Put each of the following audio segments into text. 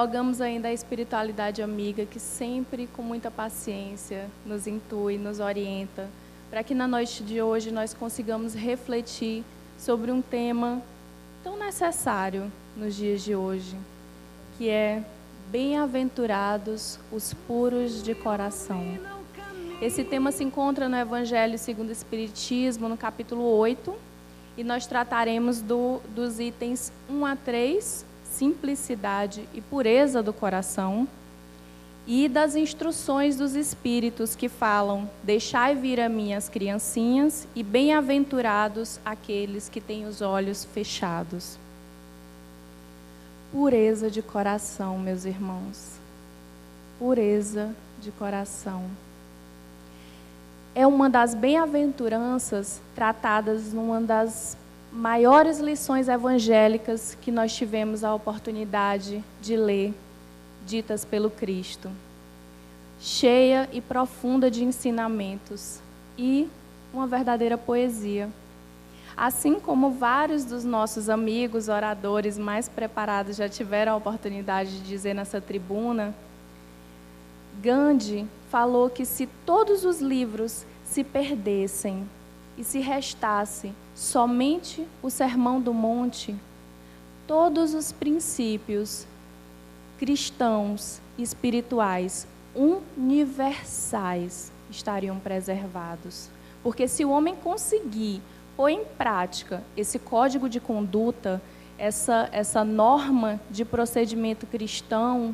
rogamos ainda a espiritualidade amiga que sempre, com muita paciência, nos intui, nos orienta, para que na noite de hoje nós consigamos refletir sobre um tema tão necessário nos dias de hoje, que é bem-aventurados os puros de coração. Esse tema se encontra no Evangelho segundo o Espiritismo, no capítulo 8, e nós trataremos dos itens 1 a 3, simplicidade e pureza do coração, e das instruções dos Espíritos que falam: deixai vir a mim as criancinhas e bem-aventurados aqueles que têm os olhos fechados. Pureza de coração, meus irmãos. Pureza de coração. É uma das bem-aventuranças tratadas numa das maiores lições evangélicas que nós tivemos a oportunidade de ler, ditas pelo Cristo. Cheia e profunda de ensinamentos e uma verdadeira poesia. Assim como vários dos nossos amigos oradores mais preparados já tiveram a oportunidade de dizer nessa tribuna, Gandhi falou que se todos os livros se perdessem e se restasse somente o Sermão do Monte, todos os princípios cristãos e espirituais universais estariam preservados. Porque se o homem conseguir pôr em prática esse código de conduta, essa norma de procedimento cristão,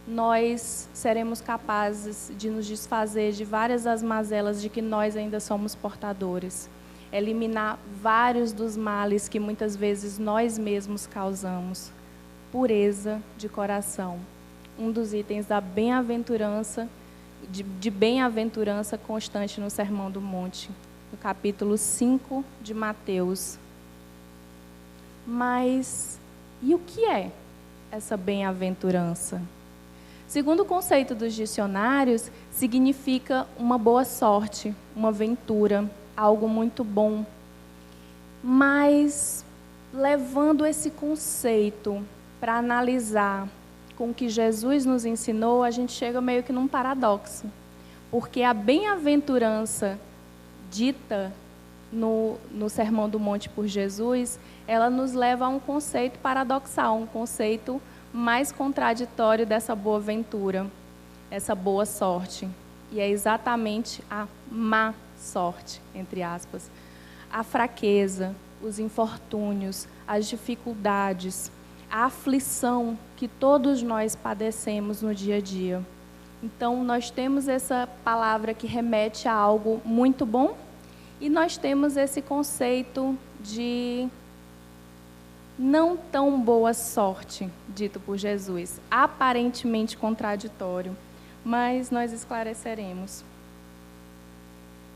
nós seremos capazes de nos desfazer de várias das mazelas de que nós ainda somos portadores. Eliminar vários dos males que muitas vezes nós mesmos causamos. Pureza de coração. Um dos itens da bem-aventurança, de bem-aventurança constante no Sermão do Monte, no capítulo 5 de Mateus. Mas, e o que é essa bem-aventurança? Segundo o conceito dos dicionários, significa uma boa sorte, uma ventura, algo muito bom. Mas, levando esse conceito para analisar com o que Jesus nos ensinou, a gente chega meio que num paradoxo. Porque a bem-aventurança dita no Sermão do Monte por Jesus, ela nos leva a um conceito paradoxal, um conceito mais contraditório dessa boa ventura, essa boa sorte. E é exatamente a má sorte, entre aspas. A fraqueza, os infortúnios, as dificuldades, a aflição que todos nós padecemos no dia a dia. Então, nós temos essa palavra que remete a algo muito bom e nós temos esse conceito de não tão boa sorte, dito por Jesus, aparentemente contraditório, mas nós esclareceremos.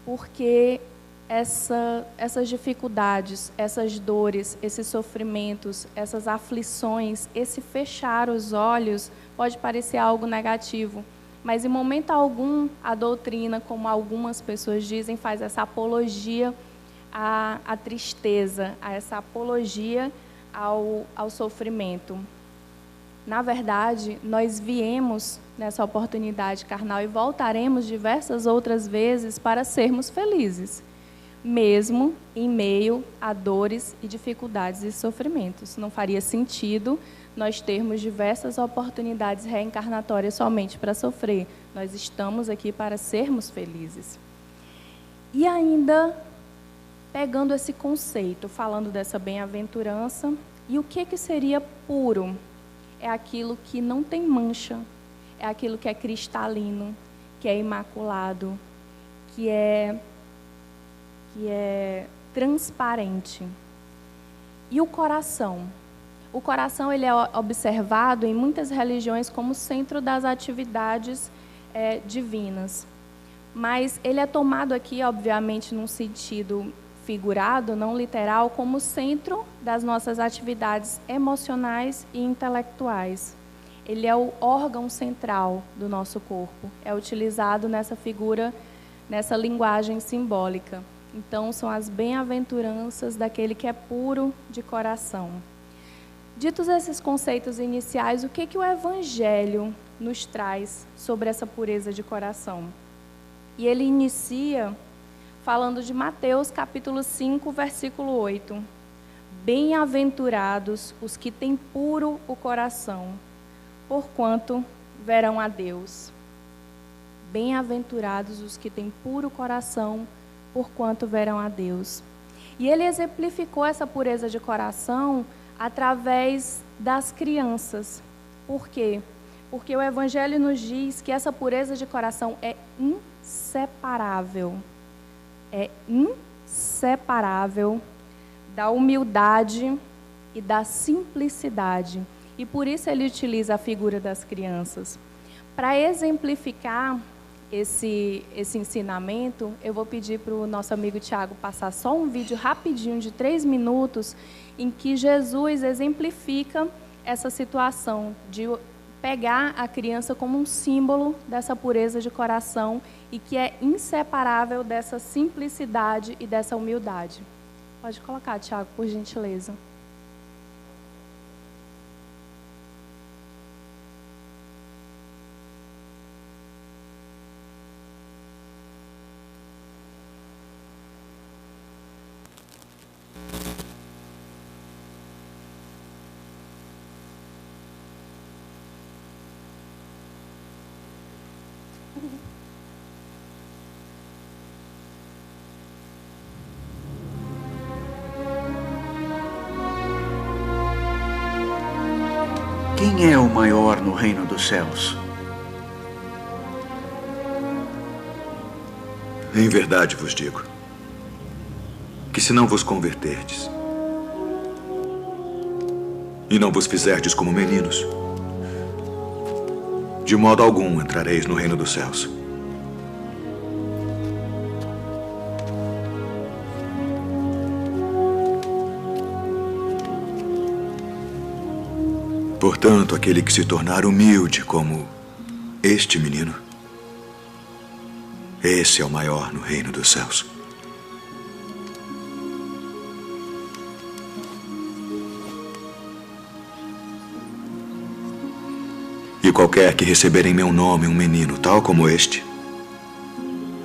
Porque essas dificuldades, essas dores, esses sofrimentos, essas aflições, esse fechar os olhos pode parecer algo negativo, mas em momento algum a doutrina, como algumas pessoas dizem, faz essa apologia à tristeza, a essa apologia ao sofrimento. Na verdade, nós viemos nessa oportunidade carnal e voltaremos diversas outras vezes para sermos felizes, mesmo em meio a dores e dificuldades e sofrimentos. Não faria sentido nós termos diversas oportunidades reencarnatórias somente para sofrer. Nós estamos aqui para sermos felizes. E ainda, pegando esse conceito, falando dessa bem-aventurança, e o que seria puro? É aquilo que não tem mancha, é aquilo que é cristalino, que é imaculado, que é transparente. E o coração? O coração ele é observado em muitas religiões como centro das atividades divinas. Mas ele é tomado aqui, obviamente, num sentido figurado, não literal, como centro das nossas atividades emocionais e intelectuais. Ele é o órgão central do nosso corpo. É utilizado nessa figura, nessa linguagem simbólica. Então, são as bem-aventuranças daquele que é puro de coração. Ditos esses conceitos iniciais, o que o Evangelho nos traz sobre essa pureza de coração? E ele inicia falando de Mateus, capítulo 5, versículo 8. Bem-aventurados os que têm puro o coração, porquanto verão a Deus. Bem-aventurados os que têm puro coração, porquanto verão a Deus. E ele exemplificou essa pureza de coração através das crianças. Por quê? Porque o Evangelho nos diz que essa pureza de coração é inseparável. É inseparável da humildade e da simplicidade. E por isso ele utiliza a figura das crianças. Para exemplificar esse ensinamento, eu vou pedir para o nosso amigo Tiago passar só um vídeo rapidinho de 3 minutos em que Jesus exemplifica essa situação de pegar a criança como um símbolo dessa pureza de coração e que é inseparável dessa simplicidade e dessa humildade. Pode colocar, Tiago, por gentileza. Quem é o maior no reino dos céus? Em verdade vos digo, que se não vos converterdes e não vos fizerdes como meninos, de modo algum entrareis no reino dos céus. Portanto, aquele que se tornar humilde como este menino, esse é o maior no reino dos céus. E qualquer que receber em meu nome um menino tal como este,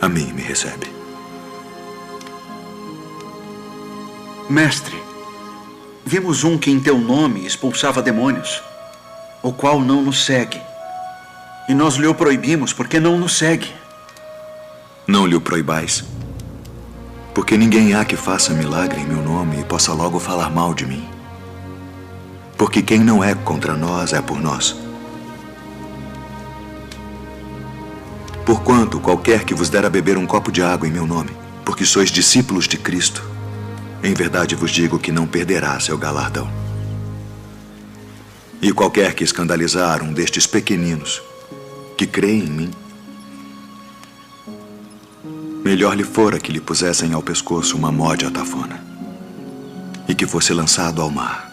a mim me recebe. Mestre, vimos um que em teu nome expulsava demônios, o qual não nos segue. E nós lhe o proibimos porque não nos segue. Não lhe o proibais, porque ninguém há que faça milagre em meu nome e possa logo falar mal de mim. Porque quem não é contra nós é por nós. Porquanto qualquer que vos der a beber um copo de água em meu nome, porque sois discípulos de Cristo, em verdade vos digo que não perderá seu galardão. E qualquer que escandalizar um destes pequeninos que creem em mim, melhor lhe fora que lhe pusessem ao pescoço uma mode atafona e que fosse lançado ao mar.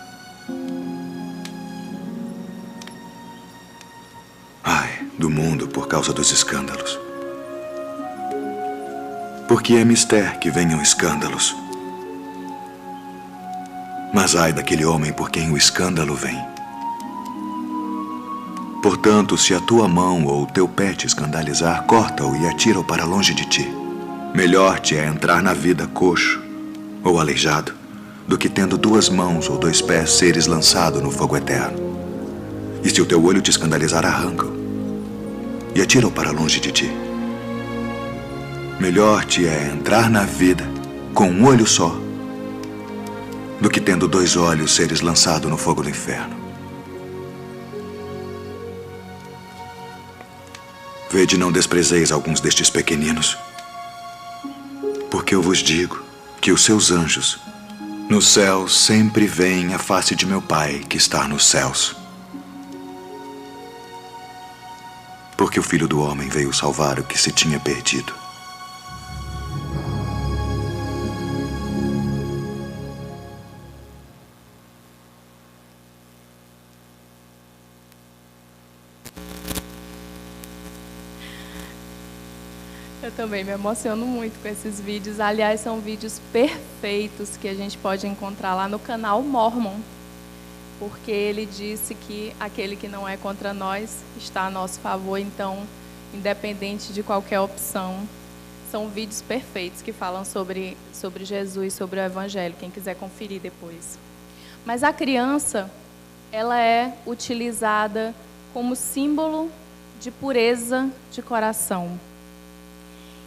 Ai, do mundo por causa dos escândalos. Porque é mister que venham escândalos. Mas ai daquele homem por quem o escândalo vem. Portanto, se a tua mão ou o teu pé te escandalizar, corta-o e atira-o para longe de ti. Melhor te é entrar na vida coxo ou aleijado, do que tendo 2 mãos ou 2 pés seres lançado no fogo eterno. E se o teu olho te escandalizar, arranca-o e atira-o para longe de ti. Melhor te é entrar na vida com um olho só, do que tendo 2 olhos seres lançado no fogo do inferno. Vede, não desprezeis alguns destes pequeninos, porque eu vos digo que os seus anjos no céu sempre veem a face de meu Pai que está nos céus. Porque o Filho do Homem veio salvar o que se tinha perdido. Eu também me emociono muito com esses vídeos. Aliás, são vídeos perfeitos que a gente pode encontrar lá no canal Mormon. porque ele disse que aquele que não é contra nós está a nosso favor. Então, independente de qualquer opção, são vídeos perfeitos que falam sobre Jesus, sobre o Evangelho, quem quiser conferir depois. Mas a criança, ela é utilizada como símbolo de pureza de coração.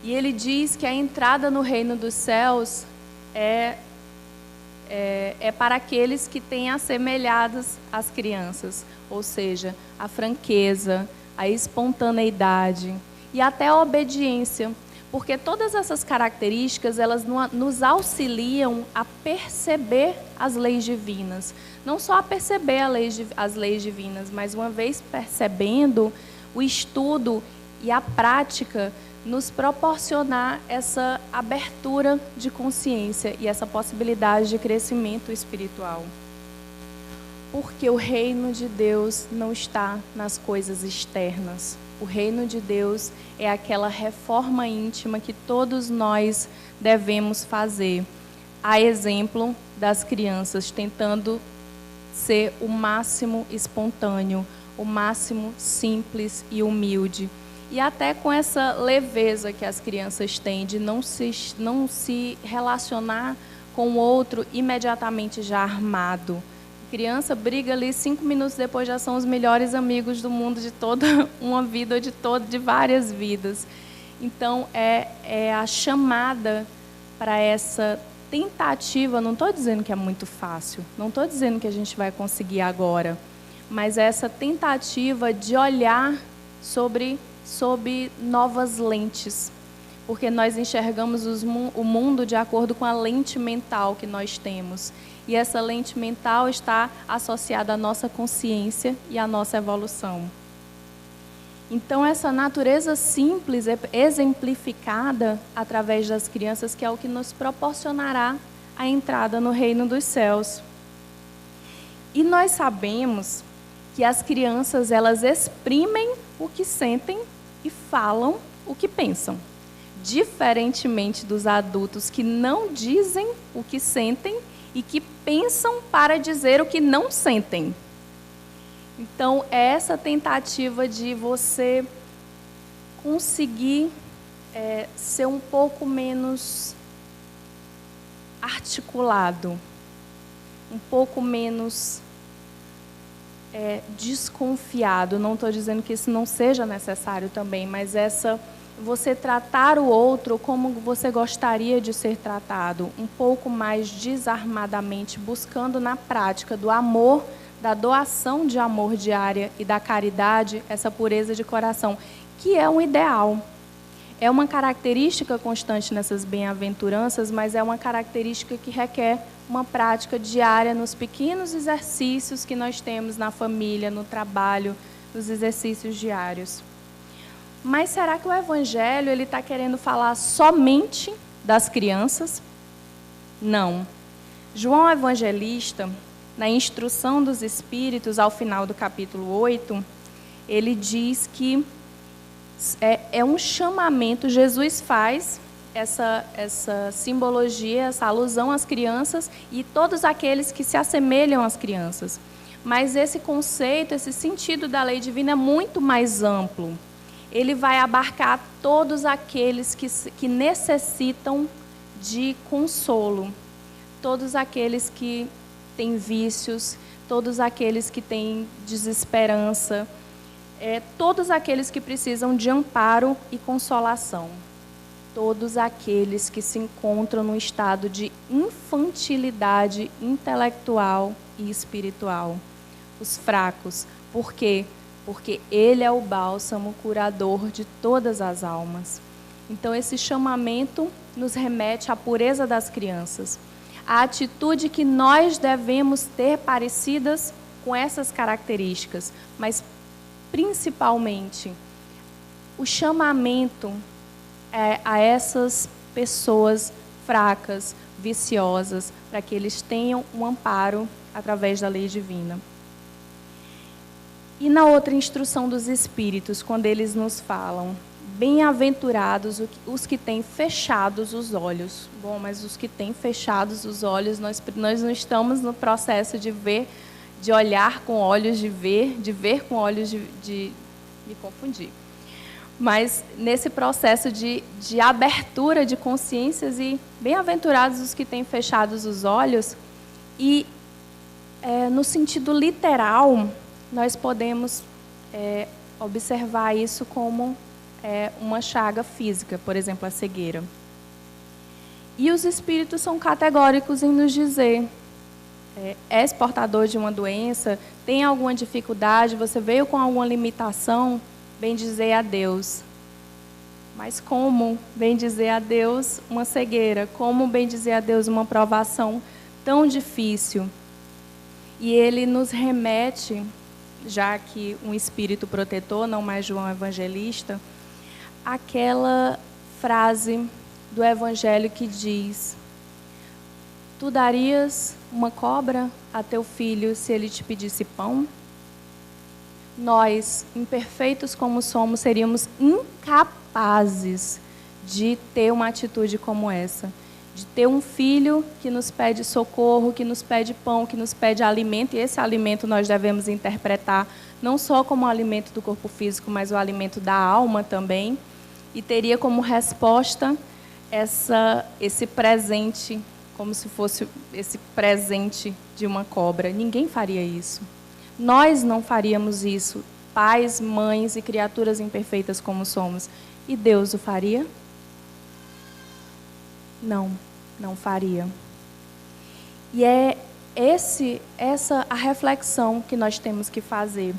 E ele diz que a entrada no reino dos céus é para aqueles que têm assemelhados às crianças, ou seja, a franqueza, a espontaneidade e até a obediência, porque todas essas características, elas nos auxiliam a perceber as leis divinas, não só a perceber as leis divinas, mas uma vez percebendo, o estudo e a prática nos proporcionar essa abertura de consciência e essa possibilidade de crescimento espiritual. Porque o reino de Deus não está nas coisas externas. O reino de Deus é aquela reforma íntima que todos nós devemos fazer. A exemplo das crianças, tentando ser o máximo espontâneo, o máximo simples e humilde. E até com essa leveza que as crianças têm de não se relacionar com o outro imediatamente já armado. A criança briga ali, 5 minutos depois já são os melhores amigos do mundo de toda uma vida, ou de várias vidas. Então, é a chamada para essa tentativa, não estou dizendo que é muito fácil, não estou dizendo que a gente vai conseguir agora, mas essa tentativa de olhar sob novas lentes, porque nós enxergamos o mundo de acordo com a lente mental que nós temos. E essa lente mental está associada à nossa consciência e à nossa evolução. Então, essa natureza simples é exemplificada através das crianças, que é o que nos proporcionará a entrada no reino dos céus. E nós sabemos que as crianças, elas exprimem o que sentem e falam o que pensam. Diferentemente dos adultos que não dizem o que sentem e que pensam para dizer o que não sentem. Então, é essa tentativa de você conseguir ser um pouco menos articulado, um pouco menos desconfiado. Não estou dizendo que isso não seja necessário também, mas você tratar o outro como você gostaria de ser tratado, um pouco mais desarmadamente, buscando na prática do amor, da doação de amor diária e da caridade, essa pureza de coração, que é um ideal. É uma característica constante nessas bem-aventuranças, mas é uma característica que requer uma prática diária nos pequenos exercícios que nós temos na família, no trabalho, nos exercícios diários. Mas será que o Evangelho está querendo falar somente das crianças? Não. João Evangelista, na instrução dos Espíritos, ao final do capítulo 8, ele diz que é um chamamento. Jesus faz essa simbologia, essa alusão às crianças e todos aqueles que se assemelham às crianças. Mas esse conceito, esse sentido da lei divina é muito mais amplo. Ele vai abarcar todos aqueles que necessitam de consolo, todos aqueles que têm vícios, todos aqueles que têm desesperança, todos aqueles que precisam de amparo e consolação, todos aqueles que se encontram num estado de infantilidade intelectual e espiritual, os fracos. Por quê? Porque Ele é o bálsamo curador de todas as almas. Então, esse chamamento nos remete à pureza das crianças, a atitude que nós devemos ter parecidas com essas características, mas principalmente o chamamento a essas pessoas fracas, viciosas, para que eles tenham um amparo através da lei divina. E na outra instrução dos Espíritos, quando eles nos falam: bem-aventurados os que têm fechados os olhos. Bom, mas os que têm fechados os olhos, nós não estamos no processo de ver, de olhar com olhos de ver com olhos de me confundir. Mas nesse processo de abertura de consciências, e bem-aventurados os que têm fechados os olhos, e no sentido literal, nós podemos observar isso como uma chaga física, por exemplo, a cegueira. E os espíritos são categóricos em nos dizer: és portador de uma doença, tem alguma dificuldade, você veio com alguma limitação, bendizer a Deus. Mas como bendizer a Deus uma cegueira? Como bendizer a Deus uma provação tão difícil? E ele nos remete, já que um espírito protetor, não mais João Evangelista, àquela frase do Evangelho que diz: tu darias uma cobra a teu filho se ele te pedisse pão? Nós, imperfeitos como somos, seríamos incapazes de ter uma atitude como essa. De ter um filho que nos pede socorro, que nos pede pão, que nos pede alimento, e esse alimento nós devemos interpretar não só como o alimento do corpo físico, mas o alimento da alma também, e teria como resposta esse presente, como se fosse esse presente de uma cobra. Ninguém faria isso. Nós não faríamos isso, pais, mães e criaturas imperfeitas como somos. E Deus o faria? Não, não faria. E é essa a reflexão que nós temos que fazer.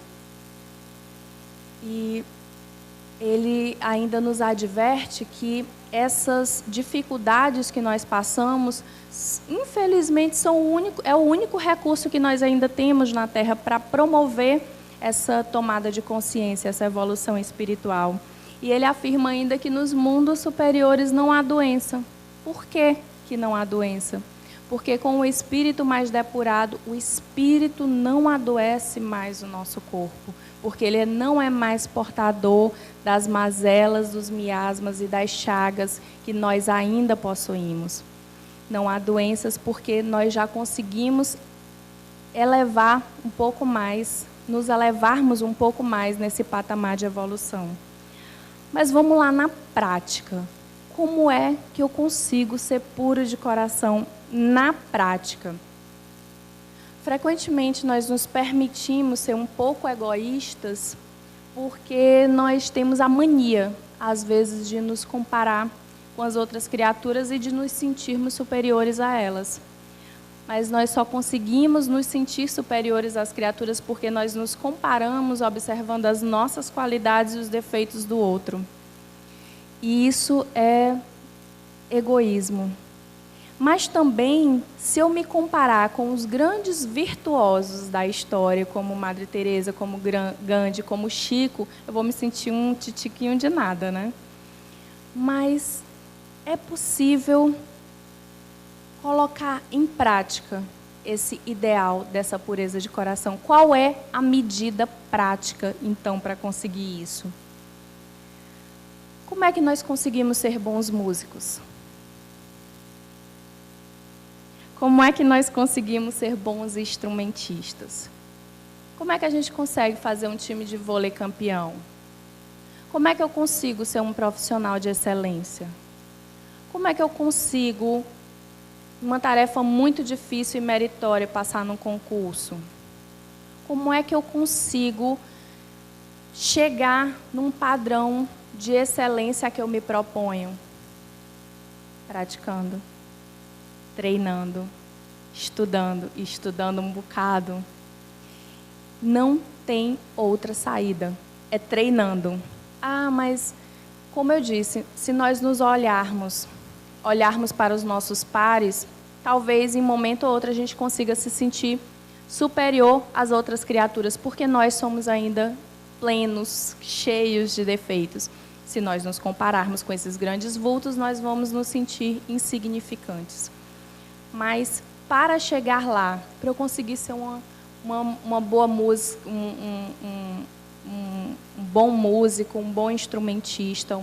E ele ainda nos adverte que essas dificuldades que nós passamos, infelizmente, é o único recurso que nós ainda temos na Terra para promover essa tomada de consciência, essa evolução espiritual. E ele afirma ainda que nos mundos superiores não há doença. Por que que não há doença? Porque com o espírito mais depurado, o espírito não adoece mais o nosso corpo, porque ele não é mais portador das mazelas, dos miasmas e das chagas que nós ainda possuímos. Não há doenças porque nós já conseguimos elevar um pouco mais, nos elevarmos um pouco mais nesse patamar de evolução. Mas vamos lá na prática. Como é que eu consigo ser puro de coração na prática? Frequentemente nós nos permitimos ser um pouco egoístas porque nós temos a mania, às vezes, de nos comparar com as outras criaturas e de nos sentirmos superiores a elas. Mas nós só conseguimos nos sentir superiores às criaturas porque nós nos comparamos observando as nossas qualidades e os defeitos do outro. E isso é egoísmo. Mas também, se eu me comparar com os grandes virtuosos da história, como Madre Teresa, como Gandhi, como Chico, eu vou me sentir um titiquinho de nada, né? Mas é possível colocar em prática esse ideal dessa pureza de coração. Qual é a medida prática, então, para conseguir isso? Como é que nós conseguimos ser bons músicos? Como é que nós conseguimos ser bons instrumentistas? Como é que a gente consegue fazer um time de vôlei campeão? Como é que eu consigo ser um profissional de excelência? Como é que eu consigo, uma tarefa muito difícil e meritória, passar num concurso? Como é que eu consigo chegar num padrão de excelência a que eu me proponho? Praticando, treinando, estudando um bocado. Não tem outra saída, é treinando. Ah, mas, como eu disse, se nós nos olharmos para os nossos pares, talvez em momento ou outro a gente consiga se sentir superior às outras criaturas, porque nós somos ainda plenos, cheios de defeitos. Se nós nos compararmos com esses grandes vultos, nós vamos nos sentir insignificantes. Mas, para chegar lá, para eu conseguir ser uma boa música, um bom músico, um bom instrumentista,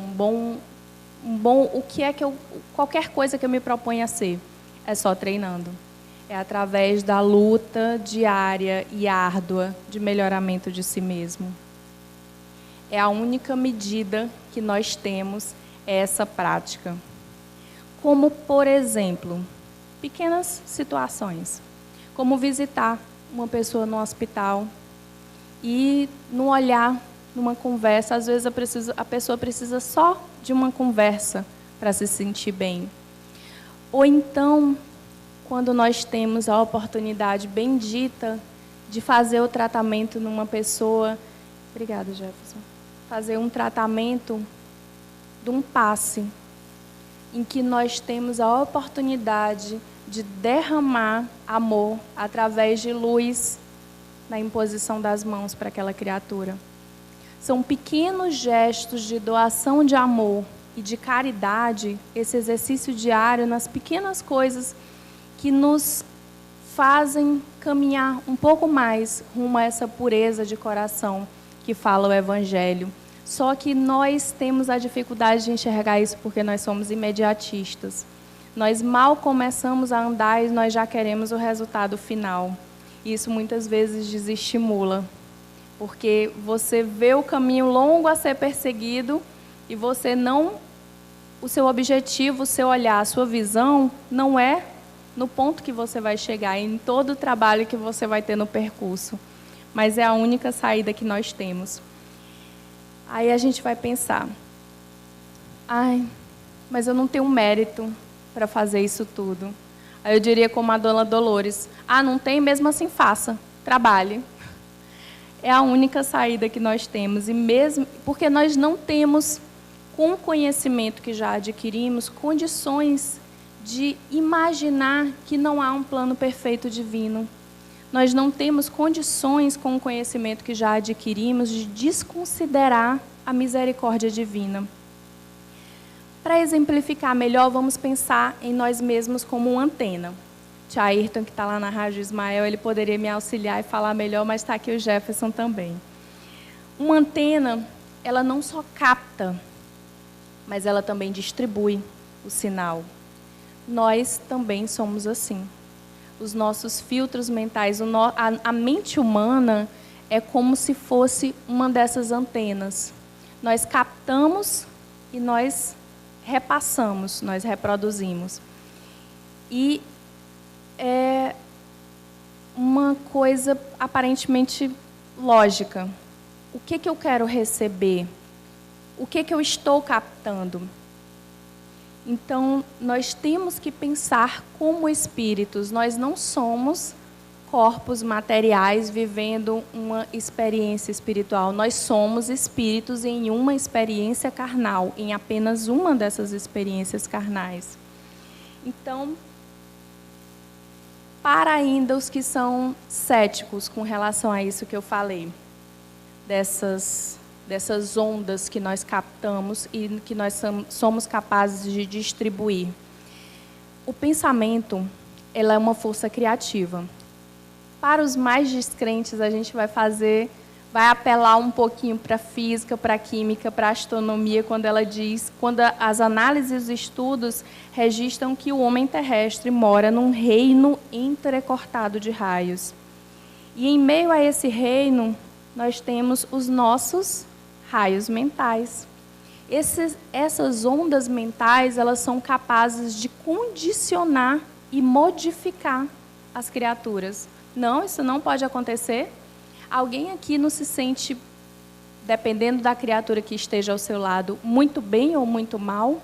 qualquer coisa que eu me proponha a ser, é só treinando. É através da luta diária e árdua de melhoramento de si mesmo. É a única medida que nós temos, é essa prática. Como, por exemplo, pequenas situações, como visitar uma pessoa no hospital e no olhar, numa conversa, às vezes a pessoa precisa só de uma conversa para se sentir bem. Ou então, quando nós temos a oportunidade bendita de fazer o tratamento numa pessoa, obrigada, Jefferson, fazer um tratamento de um passe, em que nós temos a oportunidade de derramar amor através de luz na imposição das mãos para aquela criatura. São pequenos gestos de doação de amor e de caridade, esse exercício diário nas pequenas coisas que nos fazem caminhar um pouco mais rumo a essa pureza de coração que fala o Evangelho. Só que nós temos a dificuldade de enxergar isso porque nós somos imediatistas. Nós mal começamos a andar e nós já queremos o resultado final. Isso muitas vezes desestimula, porque você vê o caminho longo a ser perseguido e você não... O seu objetivo, o seu olhar, a sua visão não é no ponto que você vai chegar, em todo o trabalho que você vai ter no percurso. Mas é a única saída que nós temos. Aí a gente vai pensar, mas eu não tenho mérito para fazer isso tudo. Aí eu diria como a dona Dolores, não tem, mesmo assim faça, trabalhe. É a única saída que nós temos, e mesmo porque nós não temos, com o conhecimento que já adquirimos, condições de imaginar que não há um plano perfeito divino. Nós não temos condições, com o conhecimento que já adquirimos, de desconsiderar a misericórdia divina. Para exemplificar melhor, vamos pensar em nós mesmos como uma antena. Tia Ayrton, que está lá na Rádio Ismael, ele poderia me auxiliar e falar melhor, mas está aqui o Jefferson também. Uma antena, ela não só capta, mas ela também distribui o sinal. Nós também somos assim. Os nossos filtros mentais, a mente humana é como se fosse uma dessas antenas. Nós captamos e nós repassamos, nós reproduzimos. E é uma coisa aparentemente lógica. O que eu quero receber? O que eu estou captando? Então, nós temos que pensar como espíritos. Nós não somos corpos materiais vivendo uma experiência espiritual. Nós somos espíritos em uma experiência carnal, em apenas uma dessas experiências carnais. Então, para ainda os que são céticos com relação a isso que eu falei, dessas ondas que nós captamos e que nós somos capazes de distribuir. O pensamento, ela é uma força criativa. Para os mais descrentes, a gente vai apelar um pouquinho para a física, para a química, para a astronomia, quando as análises e os estudos registram que o homem terrestre mora num reino entrecortado de raios. E em meio a esse reino, nós temos os nossos raios mentais. Essas ondas mentais, elas são capazes de condicionar e modificar as criaturas. Não, isso não pode acontecer. Alguém aqui não se sente, dependendo da criatura que esteja ao seu lado, muito bem ou muito mal?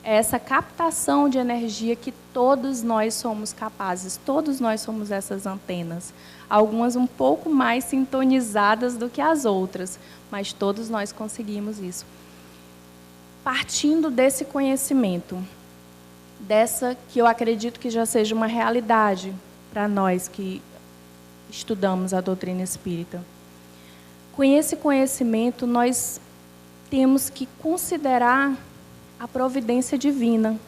É essa captação de energia que todos nós somos capazes. Todos nós somos essas antenas. Algumas um pouco mais sintonizadas do que as outras, mas todos nós conseguimos isso. Partindo desse conhecimento, dessa que eu acredito que já seja uma realidade para nós que estudamos a doutrina espírita. Com esse conhecimento, nós temos que considerar a providência divina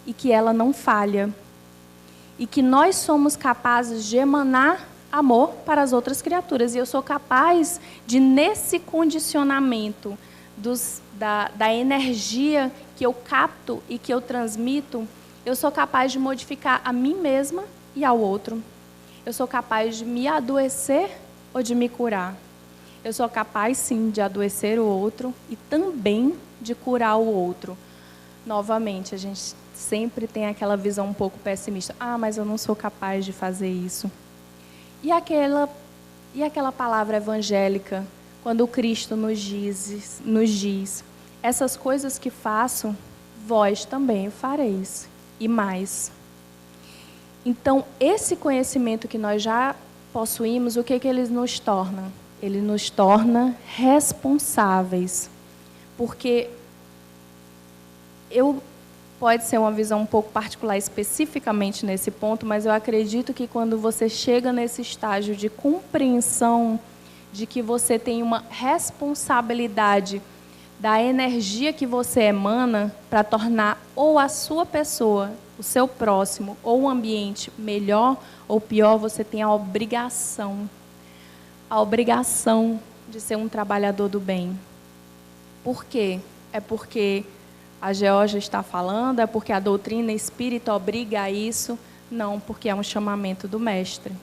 e que ela não falha. E que nós somos capazes de emanar amor para as outras criaturas. E eu sou capaz de, nesse condicionamento da energia que eu capto e que eu transmito, eu sou capaz de modificar a mim mesma e ao outro. Eu sou capaz de me adoecer ou de me curar. Eu sou capaz, sim, de adoecer o outro e também de curar o outro. Novamente, a gente sempre tem aquela visão um pouco pessimista. Ah, mas eu não sou capaz de fazer isso. E aquela palavra evangélica, quando o Cristo nos diz, essas coisas que faço, vós também fareis, e mais. Então, esse conhecimento que nós já possuímos, o que ele nos torna? Ele nos torna responsáveis. Porque pode ser uma visão um pouco particular especificamente nesse ponto, mas eu acredito que quando você chega nesse estágio de compreensão de que você tem uma responsabilidade da energia que você emana para tornar ou a sua pessoa, o seu próximo, ou o ambiente melhor ou pior, você tem a obrigação de ser um trabalhador do bem. Por quê? É porque a Geórgia está falando? É porque a doutrina espírita obriga a isso? Não, porque é um chamamento do Mestre.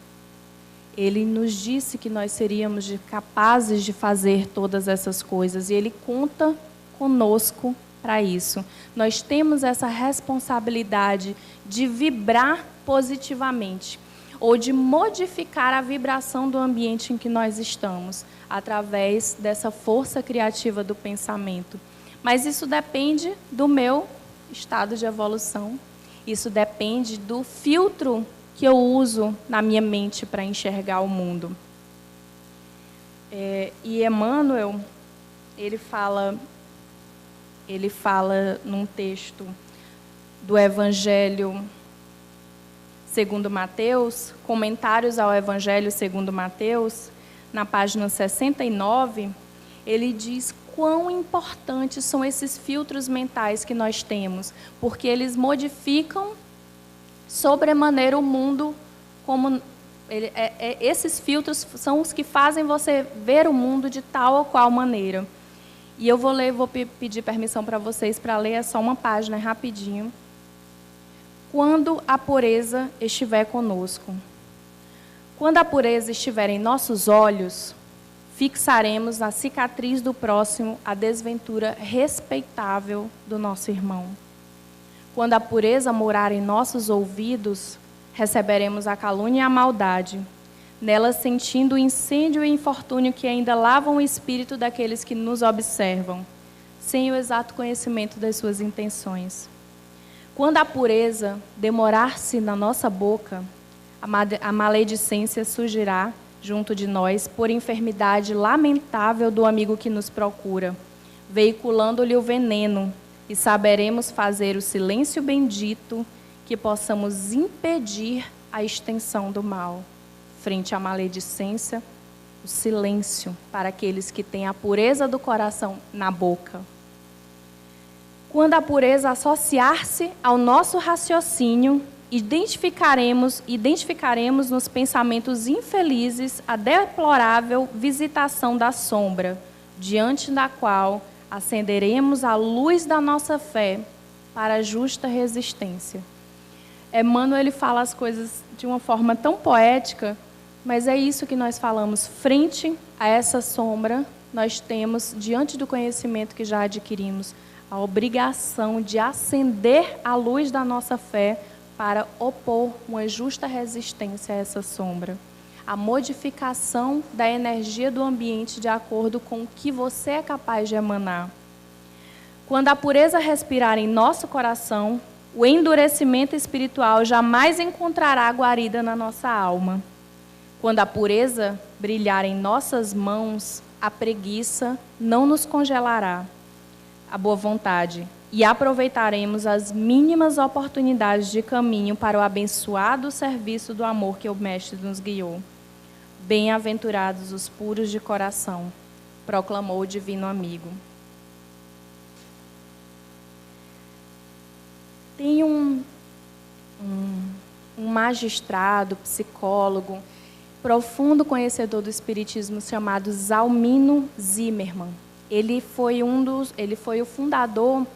Ele nos disse que nós seríamos capazes de fazer todas essas coisas e Ele conta conosco para isso. Nós temos essa responsabilidade de vibrar positivamente ou de modificar a vibração do ambiente em que nós estamos, através dessa força criativa do pensamento. Mas isso depende do meu estado de evolução, isso depende do filtro que eu uso na minha mente para enxergar o mundo. E Emmanuel, ele fala num texto do Evangelho segundo Mateus, comentários ao Evangelho segundo Mateus, na página 69, ele diz quão importantes são esses filtros mentais que nós temos, porque eles modificam sobremaneira o mundo como esses filtros são os que fazem você ver o mundo de tal ou qual maneira. E eu vou pedir permissão para vocês para ler só uma página rapidinho. Quando a pureza estiver conosco. Quando a pureza estiver em nossos olhos, fixaremos na cicatriz do próximo a desventura respeitável do nosso irmão. Quando a pureza morar em nossos ouvidos, receberemos a calúnia e a maldade, nela sentindo o incêndio e o infortúnio que ainda lavam o espírito daqueles que nos observam, sem o exato conhecimento das suas intenções. Quando a pureza demorar-se na nossa boca, a maledicência surgirá junto de nós por enfermidade lamentável do amigo que nos procura, veiculando-lhe o veneno, e saberemos fazer o silêncio bendito que possamos impedir a extensão do mal. Frente à maledicência, o silêncio para aqueles que têm a pureza do coração na boca. Quando a pureza associar-se ao nosso raciocínio, identificaremos nos pensamentos infelizes a deplorável visitação da sombra, diante da qual acenderemos a luz da nossa fé para a justa resistência. Emmanuel, ele fala as coisas de uma forma tão poética, mas é isso que nós falamos. Frente a essa sombra, nós temos, diante do conhecimento que já adquirimos, a obrigação de acender a luz da nossa fé para opor uma justa resistência a essa sombra. A modificação da energia do ambiente de acordo com o que você é capaz de emanar. Quando a pureza respirar em nosso coração, o endurecimento espiritual jamais encontrará guarida na nossa alma. Quando a pureza brilhar em nossas mãos, a preguiça não nos congelará a boa vontade e aproveitaremos as mínimas oportunidades de caminho para o abençoado serviço do amor que o Mestre nos guiou. Bem-aventurados os puros de coração, proclamou o divino amigo. Tem um magistrado, psicólogo, profundo conhecedor do espiritismo chamado Zalmino Zimmermann. Ele foi o fundador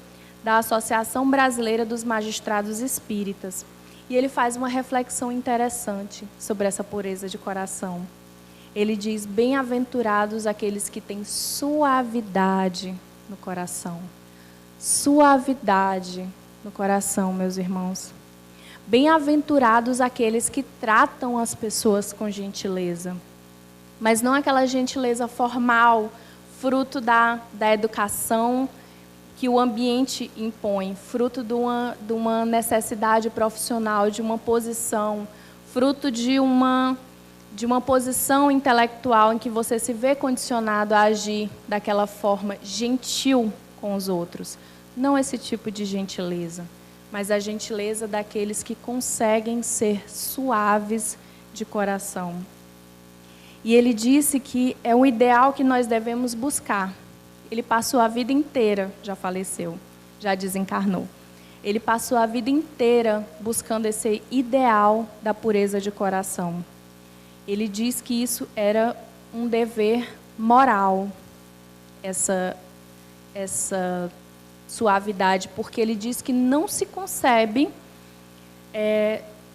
da Associação Brasileira dos Magistrados Espíritas. E ele faz uma reflexão interessante sobre essa pureza de coração. Ele diz: bem-aventurados aqueles que têm suavidade no coração. Suavidade no coração, meus irmãos. Bem-aventurados aqueles que tratam as pessoas com gentileza. Mas não aquela gentileza formal, fruto da educação que o ambiente impõe, fruto de uma necessidade profissional, de uma posição, fruto de uma posição intelectual em que você se vê condicionado a agir daquela forma gentil com os outros. Não esse tipo de gentileza, mas a gentileza daqueles que conseguem ser suaves de coração. E ele disse que é um ideal que nós devemos buscar. Ele passou a vida inteira, já faleceu, já desencarnou. Ele passou a vida inteira buscando esse ideal da pureza de coração. Ele diz que isso era um dever moral, essa suavidade, porque ele diz que não se concebe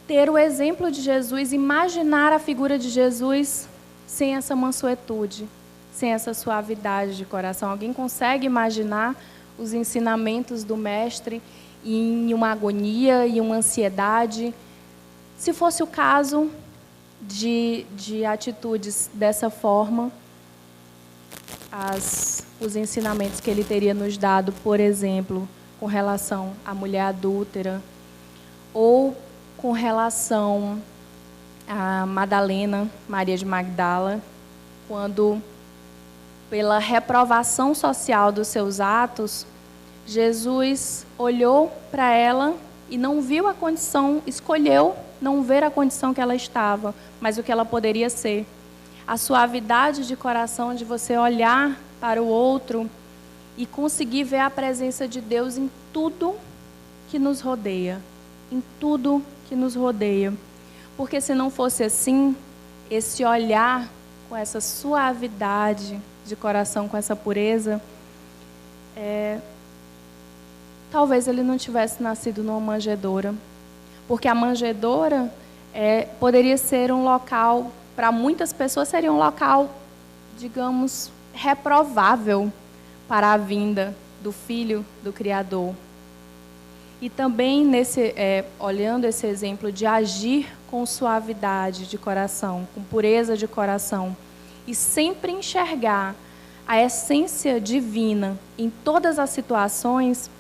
ter o exemplo de Jesus, imaginar a figura de Jesus sem essa mansuetude, sem essa suavidade de coração. Alguém consegue imaginar os ensinamentos do Mestre em uma agonia e uma ansiedade? Se fosse o caso de atitudes dessa forma, os ensinamentos que ele teria nos dado, por exemplo, com relação à mulher adúltera, ou com relação a Madalena, Maria de Magdala, quando, pela reprovação social dos seus atos, Jesus olhou para ela e não viu a condição, escolheu não ver a condição que ela estava, mas o que ela poderia ser. A suavidade de coração de você olhar para o outro e conseguir ver a presença de Deus em tudo que nos rodeia, em tudo que nos rodeia. Porque se não fosse assim, esse olhar com essa suavidade de coração, com essa pureza, talvez ele não tivesse nascido numa manjedoura. Porque a manjedoura poderia ser um local, para muitas pessoas seria um local, digamos, reprovável para a vinda do Filho do Criador. E também, olhando esse exemplo de agir com suavidade de coração, com pureza de coração, e sempre enxergar a essência divina em todas as situações,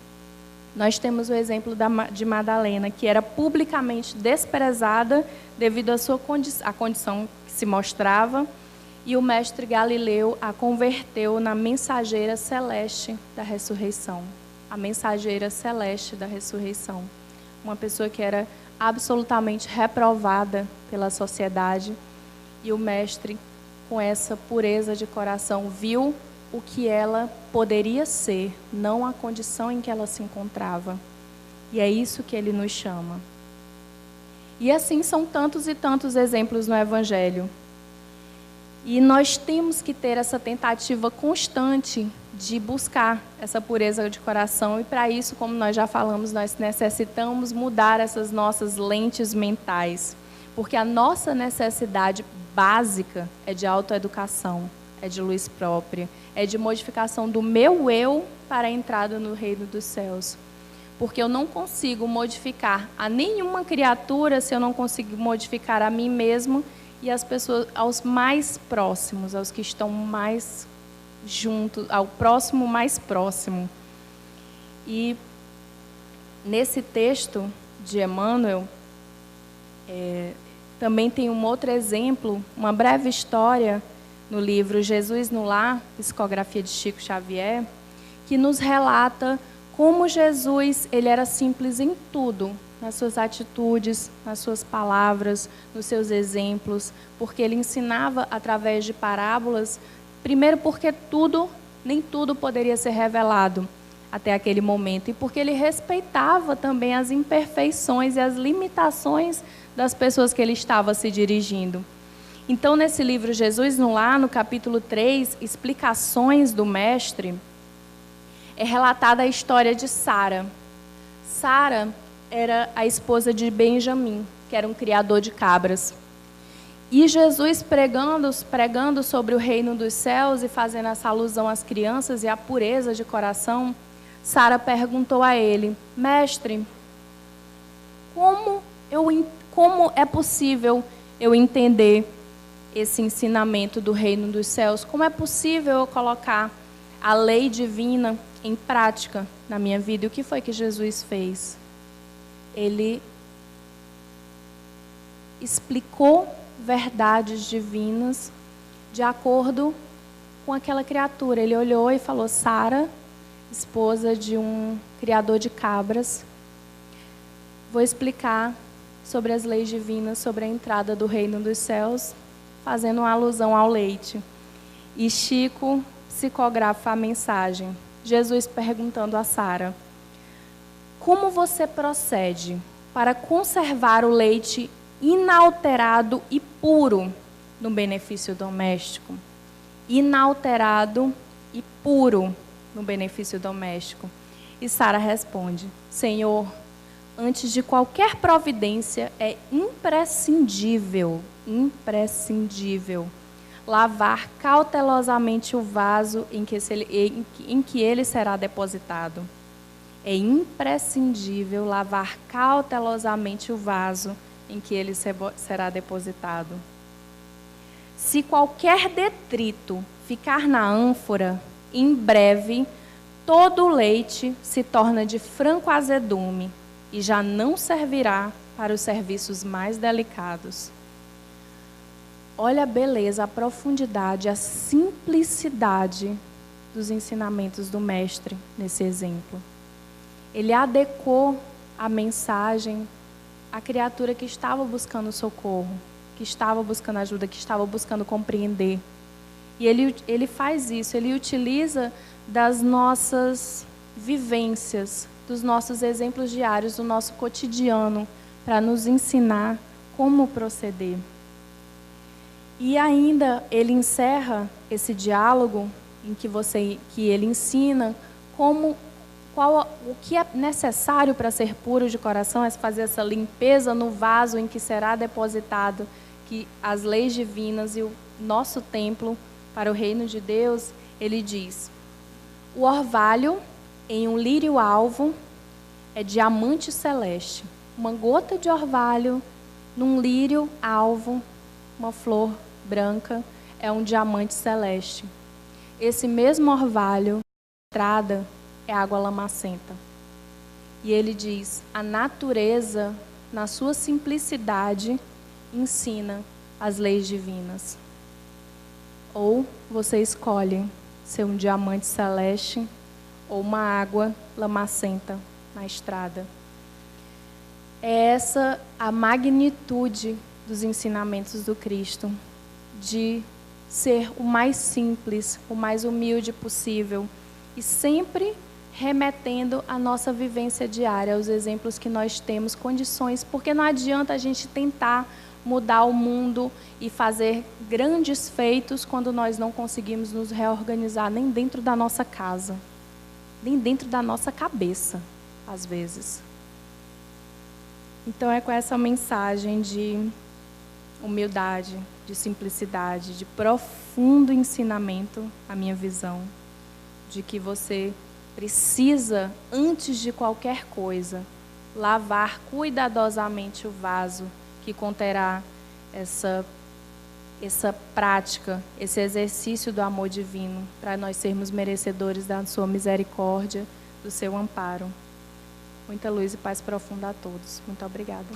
nós temos o exemplo de Madalena, que era publicamente desprezada devido à sua condição que se mostrava, e o mestre Galileu a converteu na mensageira celeste da ressurreição. A mensageira celeste da ressurreição. Uma pessoa que era absolutamente reprovada pela sociedade, e o mestre, com essa pureza de coração, viu o que ela poderia ser, não a condição em que ela se encontrava. E é isso que ele nos chama. E assim são tantos e tantos exemplos no Evangelho. E nós temos que ter essa tentativa constante de buscar essa pureza de coração. E para isso, como nós já falamos, nós necessitamos mudar essas nossas lentes mentais. Porque a nossa necessidade básica é de autoeducação, é de luz própria, é de modificação do meu eu para a entrada no reino dos céus. Porque eu não consigo modificar a nenhuma criatura se eu não consigo modificar a mim mesmo e as pessoas, aos mais próximos, aos que estão mais juntos, ao próximo mais próximo. E nesse texto de Emmanuel, também tem um outro exemplo, uma breve história no livro Jesus no Lar, psicografia de Chico Xavier, que nos relata como Jesus ele era simples em tudo, nas suas atitudes, nas suas palavras, nos seus exemplos, porque ele ensinava através de parábolas, primeiro porque nem tudo poderia ser revelado até aquele momento, e porque ele respeitava também as imperfeições e as limitações das pessoas que ele estava se dirigindo. Então, nesse livro Jesus no Lar, no capítulo 3, Explicações do Mestre, é relatada a história de Sara. Sara era a esposa de Benjamim, que era um criador de cabras. E Jesus pregando sobre o reino dos céus e fazendo essa alusão às crianças e à pureza de coração, Sara perguntou a ele: Mestre, como é possível eu entender esse ensinamento do reino dos céus? Como é possível eu colocar a lei divina em prática na minha vida? E o que foi que Jesus fez? Ele explicou verdades divinas de acordo com aquela criatura. Ele olhou e falou: Sara, esposa de um criador de cabras, vou explicar sobre as leis divinas, sobre a entrada do reino dos céus, fazendo uma alusão ao leite. E Chico psicografa a mensagem. Jesus perguntando a Sara: como você procede para conservar o leite inalterado e puro no benefício doméstico? Inalterado e puro no benefício doméstico. E Sara responde: Senhor, antes de qualquer providência é imprescindível lavar cautelosamente o vaso em que ele será depositado. É imprescindível lavar cautelosamente o vaso em que ele será depositado. Se qualquer detrito ficar na ânfora, em breve todo o leite se torna de franco azedume e já não servirá para os serviços mais delicados. Olha a beleza, a profundidade, a simplicidade dos ensinamentos do Mestre nesse exemplo. Ele adequou a mensagem à criatura que estava buscando socorro, que estava buscando ajuda, que estava buscando compreender. E ele faz isso, ele utiliza das nossas vivências, dos nossos exemplos diários, do nosso cotidiano, para nos ensinar como proceder. E ainda ele encerra esse diálogo em que ele ensina o que é necessário para ser puro de coração, é fazer essa limpeza no vaso em que será depositado que as leis divinas e o nosso templo para o reino de Deus. Ele diz: o orvalho em um lírio alvo é diamante celeste. Uma gota de orvalho num lírio alvo, uma flor branca, é um diamante celeste. Esse mesmo orvalho, entrada, é água lamacenta. E ele diz: a natureza, na sua simplicidade, ensina as leis divinas. Ou você escolhe ser um diamante celeste ou uma água lamacenta na estrada. É essa a magnitude dos ensinamentos do Cristo, de ser o mais simples, o mais humilde possível e sempre remetendo à nossa vivência diária, aos exemplos que nós temos, condições, porque não adianta a gente tentar mudar o mundo e fazer grandes feitos quando nós não conseguimos nos reorganizar nem dentro da nossa casa, nem dentro da nossa cabeça, às vezes. Então é com essa mensagem de humildade, de simplicidade, de profundo ensinamento, a minha visão, de que você precisa, antes de qualquer coisa, lavar cuidadosamente o vaso que conterá essa prática, esse exercício do amor divino, para nós sermos merecedores da sua misericórdia, do seu amparo. Muita luz e paz profunda a todos. Muito obrigada.